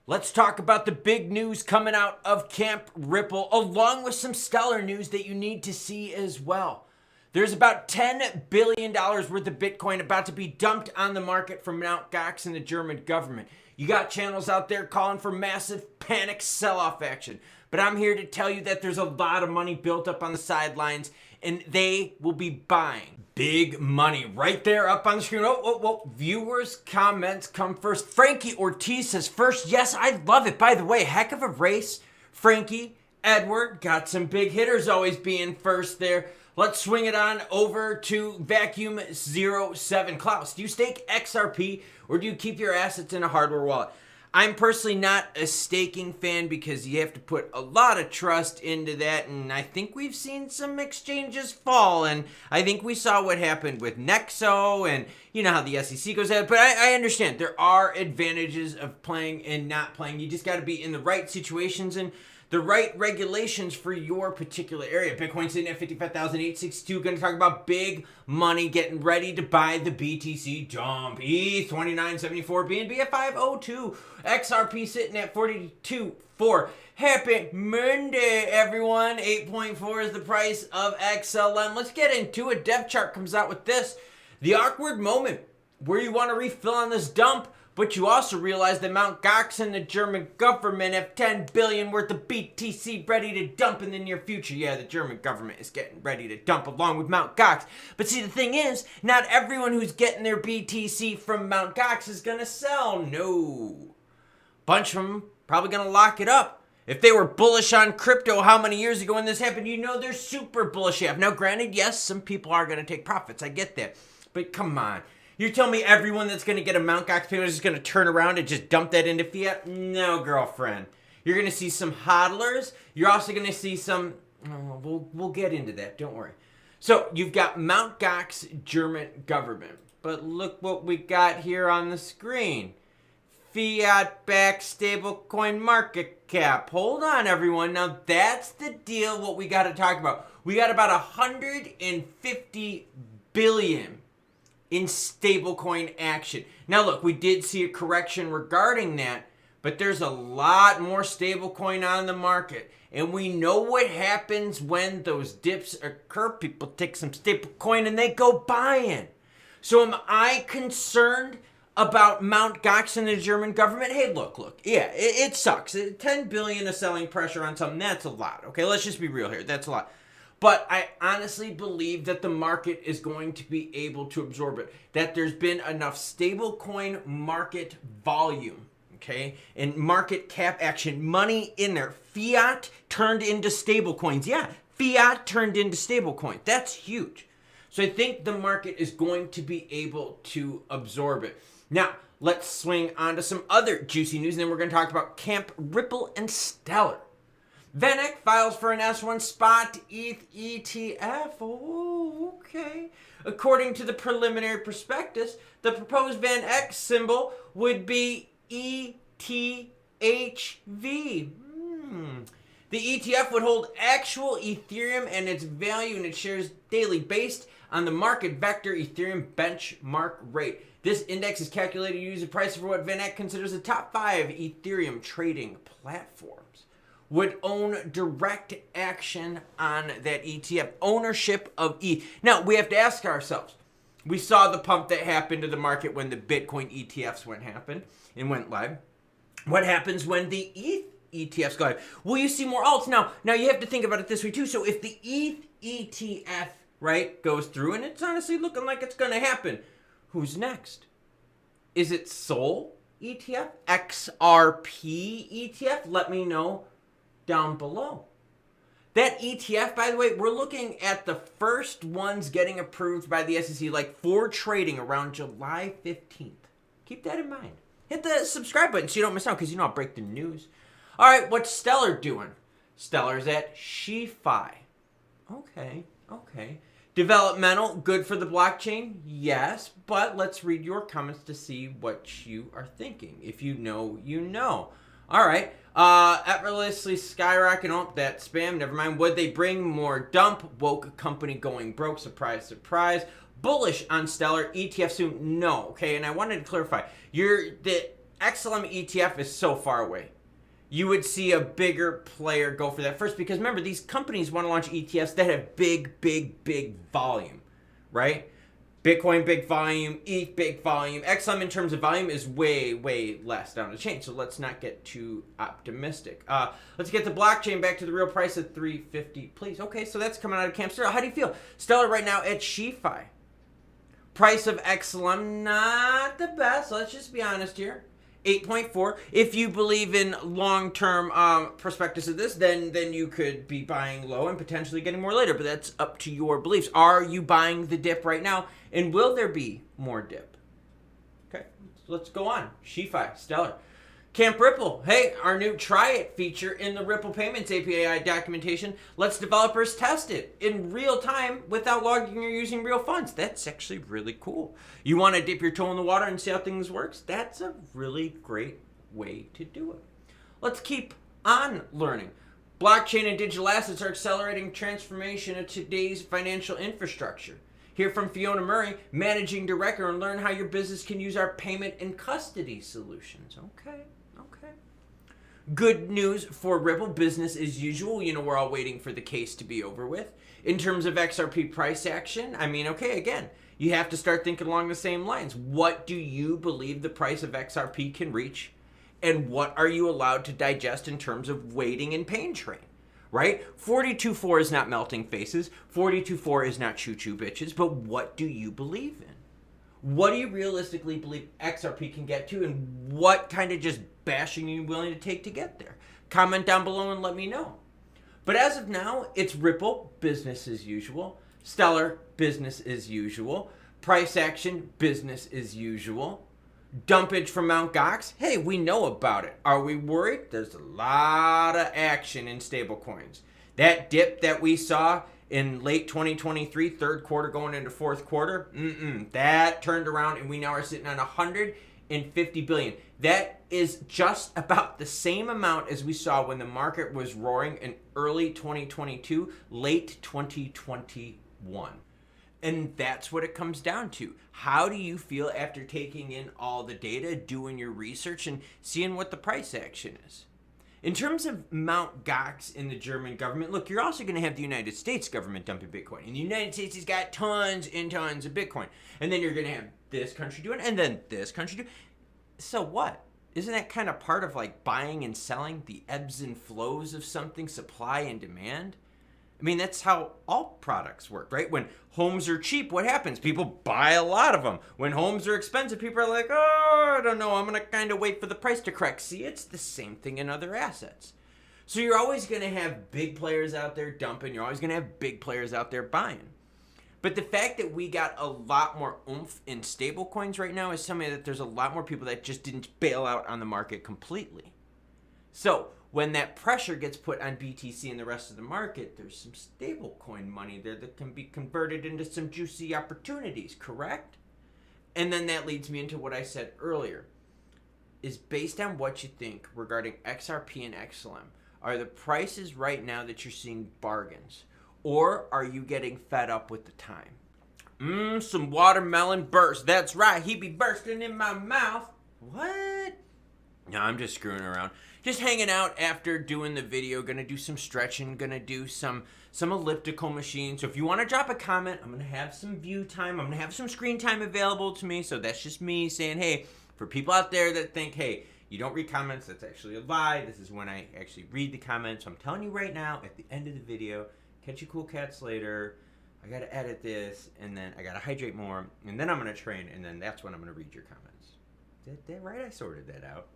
Let's talk about the big news coming out of Camp Ripple, along with some stellar news that you need to see as well. There's about $10 billion worth of Bitcoin about to be dumped on the market from Mt. Gox and the German government. You got channels out there calling for massive panic sell-off action. But I'm here to tell you that there's a lot of money built up on the sidelines, and they will be buying big money right there up on the screen. Viewers' comments come first. Frankie Ortiz says first, yes, I love it. By the way, heck of a race. Frankie, Edward, got some big hitters always being first there. Let's swing it on over to Vacuum 07. Klaus, do you stake XRP or do you keep your assets in a hardware wallet? I'm personally not a staking fan because you have to put a lot of trust into that, and I think we've seen some exchanges fall, and I think we saw what happened with Nexo, and you know how the SEC goes at it, but I understand there are advantages of playing and not playing. You just got to be in the right situations and the right regulations for your particular area. Bitcoin sitting at 55,862. Going to talk about big money getting ready to buy the BTC dump. ETH 2974, BNB at 502. XRP sitting at 42.4. Happy Monday, everyone. 8.4 is the price of XLM. Let's get into it. Dev chart comes out with this. The awkward moment where you want to refill on this dump, but you also realize that Mt. Gox and the German government have 10 billion worth of BTC ready to dump in the near future. Yeah, the German government is getting ready to dump along with Mt. Gox. But see, the thing is, not everyone who's getting their BTC from Mt. Gox is going to sell. No. Bunch of them probably going to lock it up. If they were bullish on crypto how many years ago when this happened, you know they're super bullish. Now, granted, yes, some people are going to take profits. I get that. But come on. You're telling me everyone that's going to get a Mt. Gox payment is just going to turn around and just dump that into fiat? No, girlfriend. You're going to see some hodlers. You're also going to see some... we'll get into that. Don't worry. So, you've got Mt. Gox, German government. But look what we got here on the screen. Fiat-backed stablecoin market cap. Hold on, everyone. Now, that's the deal, what we got to talk about. We got about 150 billion in stablecoin action. Now look, we did see a correction regarding that, but there's a lot more stablecoin on the market. And we know what happens when those dips occur. People take some stablecoin and they go buying. So am I concerned about Mt. Gox and the German government? Hey, look. Yeah, it sucks. 10 billion of selling pressure on something, that's a lot. Okay, let's just be real here. That's a lot. But I honestly believe that the market is going to be able to absorb it. That there's been enough stablecoin market volume, okay, and market cap action, money in there. Fiat turned into stablecoins. Yeah, fiat turned into stablecoin. That's huge. So I think the market is going to be able to absorb it. Now, let's swing on to some other juicy news, and then we're going to talk about Camp Ripple and Stellar. VanEck files for an S1 spot ETH ETF. Oh, okay. According to the preliminary prospectus, the proposed VanEck symbol would be ETHV. The ETF would hold actual Ethereum and its value in its shares daily based on the market vector Ethereum benchmark rate. This index is calculated using price for what VanEck considers the top 5 Ethereum trading platforms. Would own direct action on that ETF, ownership of ETH. Now, we have to ask ourselves, we saw the pump that happened to the market when the Bitcoin ETFs went live. What happens when the ETH ETFs go live? Will you see more alts? Now you have to think about it this way too. So if the ETH ETF, right, goes through, and it's honestly looking like it's going to happen, who's next? Is it SOL ETF? XRP ETF? Let me know down below. That ETF, by the way, we're looking at the first ones getting approved by the SEC, like for trading around July 15th. Keep that in mind. Hit the subscribe button so you don't miss out, because you know I'll break the news. All right, what's Stellar doing? Stellar's at SheFi. Okay. Developmental, good for the blockchain? Yes, but let's read your comments to see what you are thinking. If you know, you know. All right. Effortlessly skyrocketing. Oh, that spam. Never mind. Would they bring more dump? Woke company going broke. Surprise, surprise. Bullish on Stellar. ETF soon. No. Okay. And I wanted to clarify. The XLM ETF is so far away. You would see a bigger player go for that first because remember, these companies want to launch ETFs that have big volume, right? Bitcoin, big volume, ETH, big volume. XLM in terms of volume is way less down the chain. So let's not get too optimistic. Let's get the blockchain back to the real price of 350, please. Okay, so that's coming out of Camp Stellar. How do you feel? Stellar right now at SheFi. Price of XLM, not the best. Let's just be honest here. 8.4. If you believe in long-term prospectus of this, then you could be buying low and potentially getting more later. But that's up to your beliefs. Are you buying the dip right now? And will there be more dip? Okay, let's go on. SheFi, Stellar. Camp Ripple. Hey, our new Try It feature in the Ripple Payments API documentation lets developers test it in real time without logging or using real funds. That's actually really cool. You want to dip your toe in the water and see how things works? That's a really great way to do it. Let's keep on learning. Blockchain and digital assets are accelerating transformation of today's financial infrastructure. Hear from Fiona Murray, Managing Director, and learn how your business can use our payment and custody solutions. Okay. Good news for Ripple, business as usual. You know, we're all waiting for the case to be over with. In terms of XRP price action, I mean, okay, again, you have to start thinking along the same lines. What do you believe the price of XRP can reach? And what are you allowed to digest in terms of waiting and pain train? Right? 42.4 is not melting faces. 42.4 is not choo-choo bitches. But what do you believe in? What do you realistically believe XRP can get to, and what kind of just bashing are you willing to take to get there? Comment down below and let me know. But as of now, it's Ripple, business as usual. Stellar, business as usual. Price action, business as usual. Dumpage from Mt. Gox, hey, we know about it. Are we worried? There's a lot of action in stablecoins. That dip that we saw in late 2023, third quarter going into fourth quarter, that turned around and we now are sitting on 150 billion. That is just about the same amount as we saw when the market was roaring in early 2022, late 2021. And that's what it comes down to. How do you feel after taking in all the data, doing your research, and seeing what the price action is? In terms of Mt. Gox in the German government, look, you're also going to have the United States government dumping Bitcoin. And the United States has got tons and tons of Bitcoin. And then you're going to have this country doing it, and then this country doing it. So what? Isn't that kind of part of like buying and selling, the ebbs and flows of something, supply and demand? I mean, that's how all products work, right? When homes are cheap, what happens? People buy a lot of them. When homes are expensive, people are like, oh, I don't know, I'm going to kind of wait for the price to correct. See, it's the same thing in other assets. So you're always going to have big players out there dumping. You're always going to have big players out there buying. But the fact that we got a lot more oomph in stablecoins right now is something that there's a lot more people that just didn't bail out on the market completely. So when that pressure gets put on BTC and the rest of the market, there's some stablecoin money there that can be converted into some juicy opportunities, correct? And then that leads me into what I said earlier, is based on what you think regarding XRP and XLM. Are the prices right now that you're seeing bargains? Or are you getting fed up with the time? Some watermelon burst. That's right, he be bursting in my mouth. What? No, I'm just screwing around. Just hanging out after doing the video. Gonna do some stretching. Gonna do some elliptical machines. So if you want to drop a comment, I'm gonna have some view time. I'm gonna have some screen time available to me. So that's just me saying, hey, for people out there that think, hey, you don't read comments, that's actually a lie. This is when I actually read the comments. So I'm telling you right now, at the end of the video, catch you cool cats later. I gotta edit this, and then I gotta hydrate more, and then I'm gonna train, and then that's when I'm gonna read your comments. Is that right? I sorted that out.